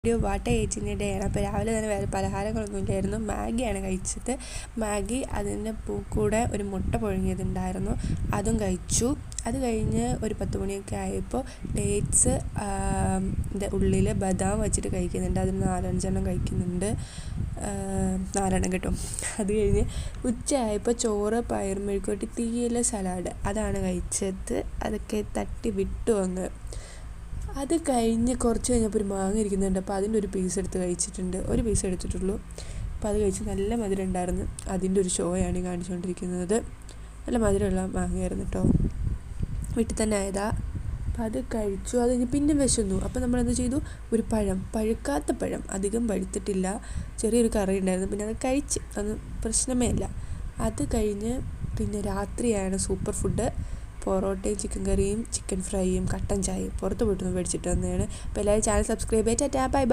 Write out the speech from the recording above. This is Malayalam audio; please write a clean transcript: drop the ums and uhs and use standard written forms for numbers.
വാട്ട ഏജിൻ്റെ ഡേ ആണ്. അപ്പോൾ രാവിലെ തന്നെ വേറെ പലഹാരങ്ങളൊന്നും ഇല്ലായിരുന്നു. മാഗിയാണ് കഴിച്ചത്. മാഗി അതിൻ്റെ കൂടെ ഒരു മുട്ട പുഴുങ്ങിയതുണ്ടായിരുന്നു, അതും കഴിച്ചു. അത് കഴിഞ്ഞ് ഒരു 10 മണിയൊക്കെ ആയപ്പോൾ ഡേറ്റ്സ് ഉള്ളിൽ ബദാം വെച്ചിട്ട് കഴിക്കുന്നുണ്ട്. അതിന് 4-5 കഴിക്കുന്നുണ്ട്, 4 കിട്ടും. അത് കഴിഞ്ഞ് ഉച്ചയായപ്പോൾ ചോറ്, പയർ മെഴുക്കുവരട്ടി, തീയില സലാഡ് അതാണ് കഴിച്ചത്. അതൊക്കെ തട്ടി വിട്ടു അങ്ങ്. അത് കഴിഞ്ഞ് കുറച്ച് കഴിഞ്ഞപ്പോൾ ഒരു മാങ്ങ ഇരിക്കുന്നുണ്ട്. അപ്പോൾ അതിൻ്റെ ഒരു പീസ് എടുത്ത് കഴിച്ചിട്ടുണ്ട്. ഒരു പീസ് എടുത്തിട്ടുള്ളൂ. അപ്പോൾ അത് കഴിച്ച് നല്ല മധുരം ഉണ്ടായിരുന്നു. അതിൻ്റെ ഒരു ഷോയാണ് ഈ കാണിച്ചുകൊണ്ടിരിക്കുന്നത്. നല്ല മധുരമുള്ള മാങ്ങയായിരുന്നു കേട്ടോ, വീട്ടിൽ തന്നെ ആയതാ. അപ്പോൾ അത് കഴിച്ചു. അത് കഴിഞ്ഞ് പിന്നെ വിശന്നു. അപ്പോൾ നമ്മളെന്ത് ചെയ്തു, ഒരു പഴം, പഴുക്കാത്ത പഴം, അധികം പഴുത്തിട്ടില്ല, ചെറിയൊരു കറി ഉണ്ടായിരുന്നു, പിന്നെ അത് കഴിച്ച്, അത് പ്രശ്നമേ ഇല്ല. അത് കഴിഞ്ഞ് പിന്നെ രാത്രിയാണ് സൂപ്പർ ഫുഡ്. പൊറോട്ടയും ചിക്കൻ കറിയും ചിക്കൻ ഫ്രൈയും കട്ടൻ ചായയും പുറത്ത് പോയിട്ടൊന്ന് മേടിച്ചിട്ട് വന്നതാണ്. അപ്പോൾ എല്ലാവരും ചാനൽ സബ്സ്ക്രൈബ് ചെയ്യുക. Tata, bye bye.